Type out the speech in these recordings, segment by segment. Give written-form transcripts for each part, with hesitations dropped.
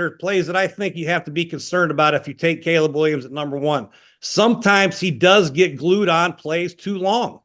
there are plays that I think you have to be concerned about if you take Caleb Williams at number one. Sometimes he does get glued on plays too long.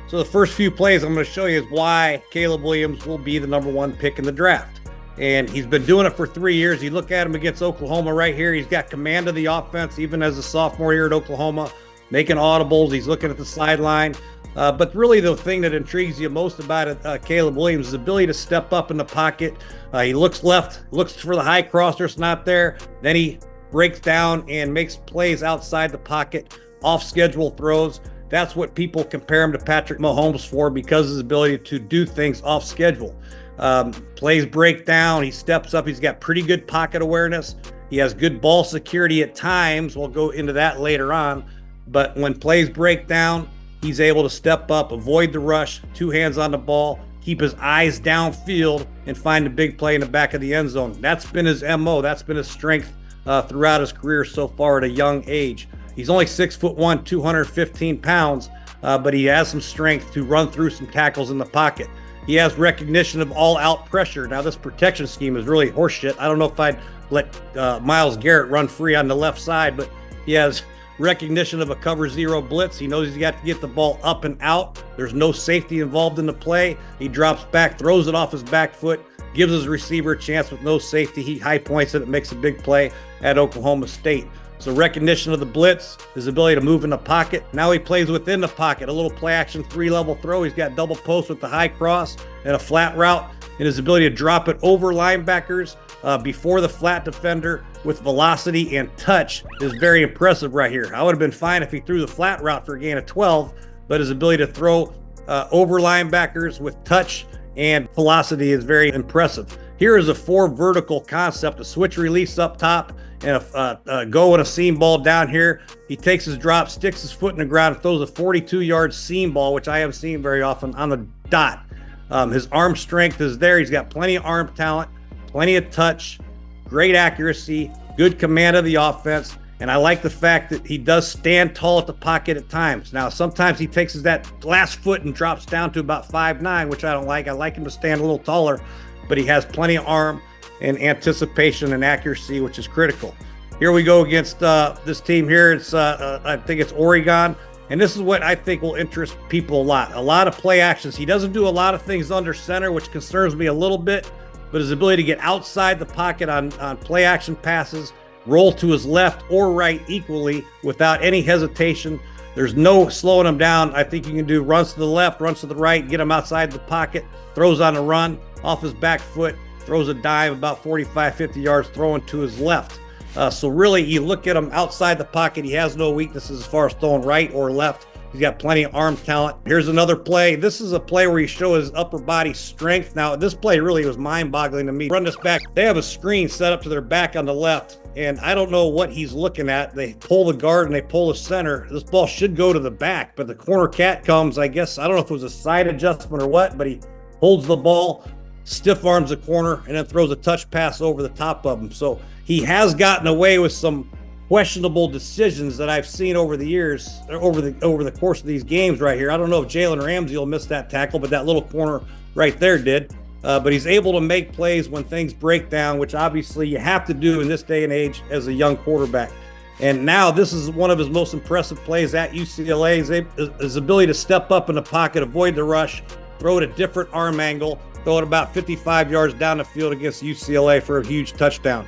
So the first few plays I'm going to show you is why Caleb Williams will be the number one pick in the draft. And he's been doing it for 3 years. You look at him against Oklahoma right here. He's got command of the offense, even as a sophomore here at Oklahoma, making audibles. He's looking at the sideline. But really the thing that intrigues you most about Caleb Williams is his ability to step up in the pocket. He looks left, looks for the high crosser. It's not there. Then he breaks down and makes plays outside the pocket, off-schedule throws. That's what people compare him to Patrick Mahomes for, because of his ability to do things off schedule. Plays break down. He steps up. He's got pretty good pocket awareness. He has good ball security at times. We'll go into that later on. But when plays break down, he's able to step up, avoid the rush, two hands on the ball, keep his eyes downfield, and find a big play in the back of the end zone. That's been his MO. That's been his strength throughout his career so far at a young age. He's only 6'1", 215 pounds, but he has some strength to run through some tackles in the pocket. He has recognition of all-out pressure. Now, this protection scheme is really horseshit. I don't know if I'd let Myles Garrett run free on the left side, but he has recognition of a cover zero blitz. He knows he's got to get the ball up and out. There's no safety involved in the play. He drops back, throws it off his back foot, gives his receiver a chance with no safety. He high points it. It makes a big play at Oklahoma State. So recognition of the blitz, his ability to move in the pocket. Now he plays within the pocket, a little play action 3-level throw. He's got double post with the high cross and a flat route, and his ability to drop it over linebackers before the flat defender with velocity and touch is very impressive right here. I would have been fine if he threw the flat route for a gain of 12, but his ability to throw over linebackers with touch and velocity is very impressive. Here is a 4 vertical concept, a switch release up top and a go and a seam ball down here. He takes his drop, sticks his foot in the ground, and throws a 42-yard seam ball, which I haven't seen very often, on the dot. His arm strength is there. He's got plenty of arm talent, plenty of touch, great accuracy, good command of the offense. And I like the fact that he does stand tall at the pocket at times. Now, sometimes he takes that last foot and drops down to about 5'9", which I don't like. I like him to stand a little taller, but he has plenty of arm and anticipation and accuracy, which is critical. Here we go against this team here. It's I think it's Oregon. And this is what I think will interest people a lot. A lot of play actions. He doesn't do a lot of things under center, which concerns me a little bit, but his ability to get outside the pocket on play action passes, roll to his left or right equally without any hesitation. There's no slowing him down. I think you can do runs to the left, runs to the right, get him outside the pocket, throws on a run off his back foot, throws a dive about 45, 50 yards, throwing to his left. So really, you look at him outside the pocket, he has no weaknesses as far as throwing right or left. He's got plenty of arm talent. Here's another play. This is a play where he shows his upper body strength. Now, this play really was mind-boggling to me. Run this back. They have a screen set up to their back on the left, and I don't know what he's looking at. They pull the guard and they pull the center. This ball should go to the back, but the corner cat comes, I guess, I don't know if it was a side adjustment or what, but he holds the ball, stiff arms the corner, and then throws a touch pass over the top of him. So he has gotten away with some questionable decisions that I've seen over the years, over the course of these games right here. I don't know if Jalen Ramsey will miss that tackle, but that little corner right there did. But he's able to make plays when things break down, which obviously you have to do in this day and age as a young quarterback. And now this is one of his most impressive plays at UCLA, his ability to step up in the pocket, avoid the rush, throw at a different arm angle, throw it about 55 yards down the field against UCLA for a huge touchdown.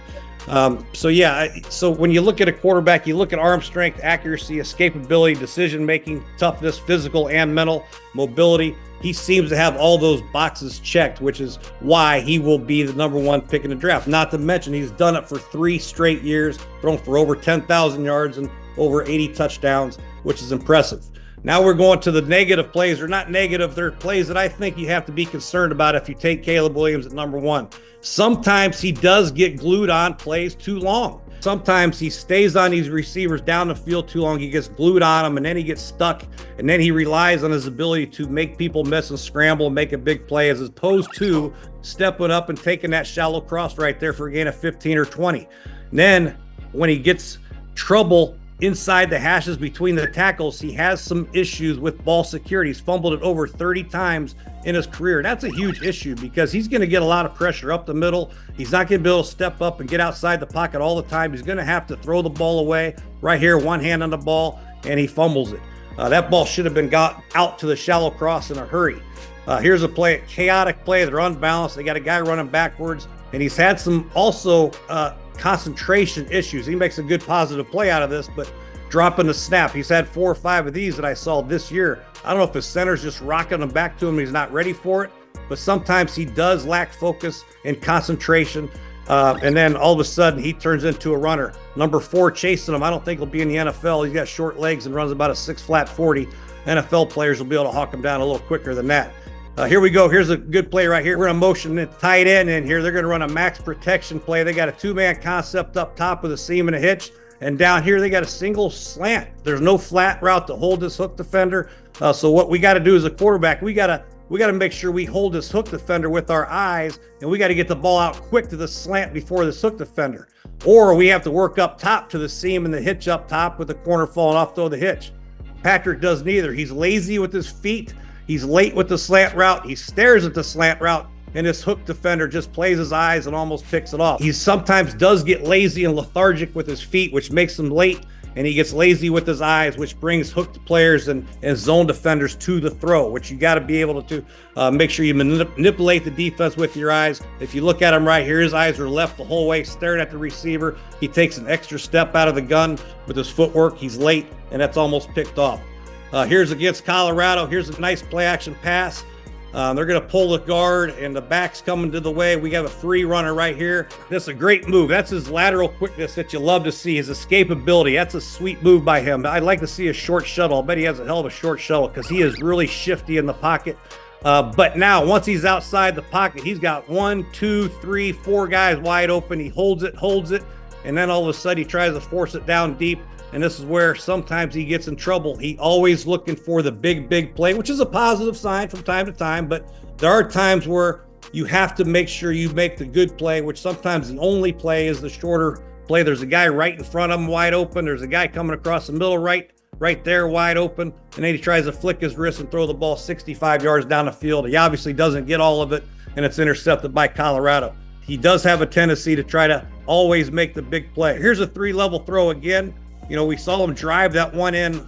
So when you look at a quarterback, you look at arm strength, accuracy, escapability, decision-making, toughness, physical and mental, mobility. He seems to have all those boxes checked, which is why he will be the number one pick in the draft. Not to mention he's done it for 3 straight years, thrown for over 10,000 yards and over 80 touchdowns, which is impressive. Now we're going to the negative plays. They're not negative. They're plays that I think you have to be concerned about if you take Caleb Williams at number one. Sometimes he does get glued on plays too long. Sometimes he stays on these receivers down the field too long. He gets glued on them, and then he gets stuck, and then he relies on his ability to make people miss and scramble and make a big play, as opposed to stepping up and taking that shallow cross right there for a gain of 15 or 20. And then when he gets trouble inside the hashes between the tackles, he has some issues with ball security. He's fumbled it over 30 times in his career. That's a huge issue because he's going to get a lot of pressure up the middle. He's not going to be able to step up and get outside the pocket all the time. He's going to have to throw the ball away. Right here, one hand on the ball, and he fumbles it. That ball should have been got out to the shallow cross in a hurry. Here's a play, chaotic play. They're unbalanced. They got a guy running backwards, and he's had some also concentration issues. He makes a good positive play out of this, but dropping the snap. He's had 4 or 5 of these that I saw this year. I don't know if his center's just rocking them back to him. He's not ready for it, but sometimes he does lack focus and concentration. And then all of a sudden he turns into a runner. Number 4 chasing him. I don't think he'll be in the NFL. He's got short legs and runs about a 6 flat 40. NFL players will be able to hawk him down a little quicker than that. Here we go. Here's a good play right here. We're going to motion the tight end in here. They're going to run a max protection play. They got a 2-man concept up top with a seam and a hitch. And down here, they got a single slant. There's no flat route to hold this hook defender. So what we got to do as a quarterback, we got to make sure we hold this hook defender with our eyes, and we got to get the ball out quick to the slant before this hook defender. Or we have to work up top to the seam and the hitch up top with the corner falling off, throw the hitch. Patrick does neither. He's lazy with his feet. He's late with the slant route. He stares at the slant route, and this hook defender just plays his eyes and almost picks it off. He sometimes does get lazy and lethargic with his feet, which makes him late, and he gets lazy with his eyes, which brings hooked players and zone defenders to the throw, which you got to be able to make sure you manipulate the defense with your eyes. If you look at him right here, his eyes are left the whole way, staring at the receiver. He takes an extra step out of the gun with his footwork. He's late, and that's almost picked off. Here's against Colorado. Here's a nice play action pass. They're going to pull the guard, and the back's coming to the way. We have a free runner right here. That's a great move. That's his lateral quickness that you love to see, his escapability. That's a sweet move by him. I'd like to see a short shuttle. I bet he has a hell of a short shuttle because he is really shifty in the pocket. But now, once he's outside the pocket, he's got 1, 2, 3, 4 guys wide open. He holds it, and then all of a sudden he tries to force it down deep. And this is where sometimes he gets in trouble. He always looking for the big play, which is a positive sign from time to time. But there are times where you have to make sure you make the good play, which sometimes the only play is the shorter play. There's a guy right in front of him wide open. There's a guy coming across the middle right there wide open. And then he tries to flick his wrist and throw the ball 65 yards down the field. He obviously doesn't get all of it, and it's intercepted by Colorado. He does have a tendency to try to always make the big play. Here's a 3-level throw again. You know, we saw him drive that one in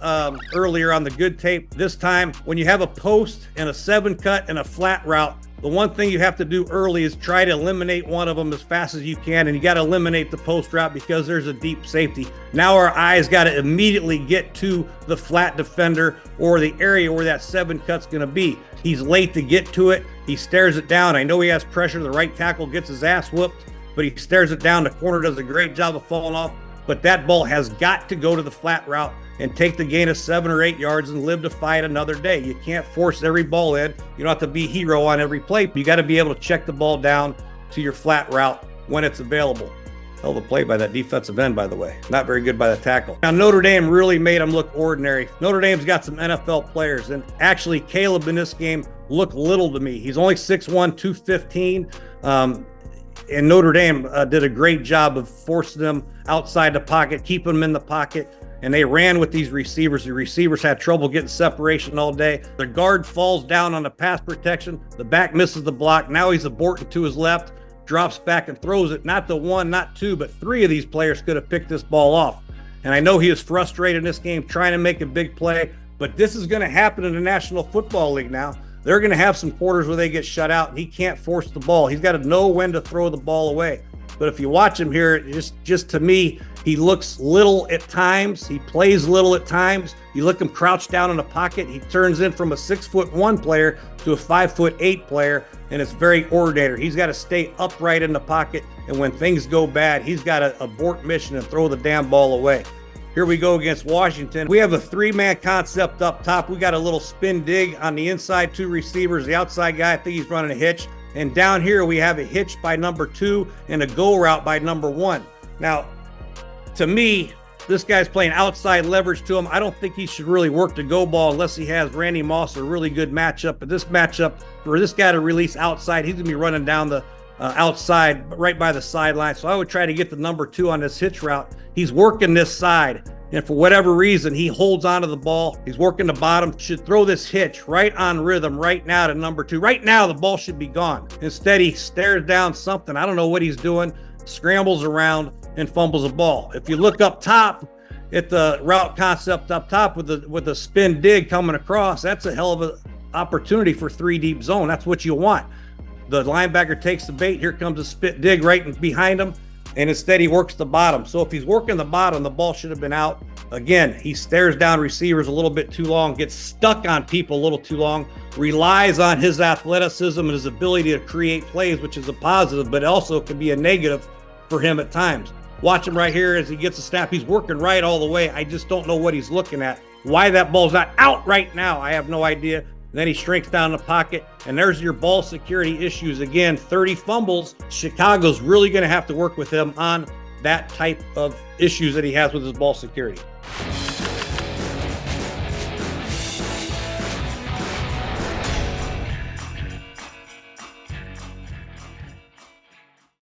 earlier on the good tape. This time, when you have a post and a 7-cut and a flat route, the one thing you have to do early is try to eliminate one of them as fast as you can, and you got to eliminate the post route because there's a deep safety. Now our eyes got to immediately get to the flat defender or the area where that 7-cut's going to be. He's late to get to it. He stares it down. I know he has pressure. The right tackle gets his ass whooped, but he stares it down. The corner does a great job of falling off. But that ball has got to go to the flat route and take the gain of 7 or 8 yards and live to fight another day. You can't force every ball in. You don't have to be hero on every play. You got to be able to check the ball down to your flat route when it's available. Hell of a play by that defensive end, by the way. Not very good by the tackle. Now, Notre Dame really made him look ordinary. Notre Dame's got some NFL players, and actually Caleb in this game looked little to me. He's only 6'1", 215. And Notre Dame did a great job of forcing them outside the pocket, keeping them in the pocket, and they ran with these receivers. The receivers had trouble getting separation all day. The guard falls down on the pass protection. The back misses the block. Now he's aborting to his left, drops back and throws it. Not the 1, not 2, but 3 of these players could have picked this ball off. And I know he is frustrated in this game trying to make a big play, but this is going to happen in the National Football League now. They're going to have some quarters where they get shut out, and he can't force the ball. He's got to know when to throw the ball away. But if you watch him here, just to me, he looks little at times. He plays little at times. You look him crouched down in the pocket. He turns in from a 6'1" player to a 5'8" player, and it's very ordinary. He's got to stay upright in the pocket, and when things go bad, he's got to abort mission and throw the damn ball away. Here we go against Washington. We have a 3-man concept up top. We got a little spin dig on the inside 2 receivers. The outside guy, I think he's running a hitch. And down here, we have a hitch by number 2 and a go route by number 1. Now, to me, this guy's playing outside leverage to him. I don't think he should really work the go ball unless he has Randy Moss, a really good matchup. But this matchup, for this guy to release outside, he's going to be running down the outside right by the sideline. So I would try to get the number 2 on this hitch route. He's working this side, and for whatever reason, he holds onto the ball. He's working the bottom, should throw this hitch right on rhythm right now to number 2. Right now, the ball should be gone. Instead, he stares down something. I don't know what he's doing, scrambles around and fumbles the ball. If you look up top at the route concept up top with the spin dig coming across, that's a hell of an opportunity for 3 deep zone. That's what you want. The linebacker takes the bait. Here comes a spit dig right behind him. And instead he works the bottom. So if he's working the bottom, the ball should have been out. Again, he stares down receivers a little bit too long, gets stuck on people a little too long, relies on his athleticism and his ability to create plays, which is a positive, but also can be a negative for him at times. Watch him right here as he gets a snap. He's working right all the way. I just don't know what he's looking at. Why that ball's not out right now, I have no idea. Then he shrinks down the pocket, and there's your ball security issues again. 30 fumbles. Chicago's really going to have to work with him on that type of issues that he has with his ball security.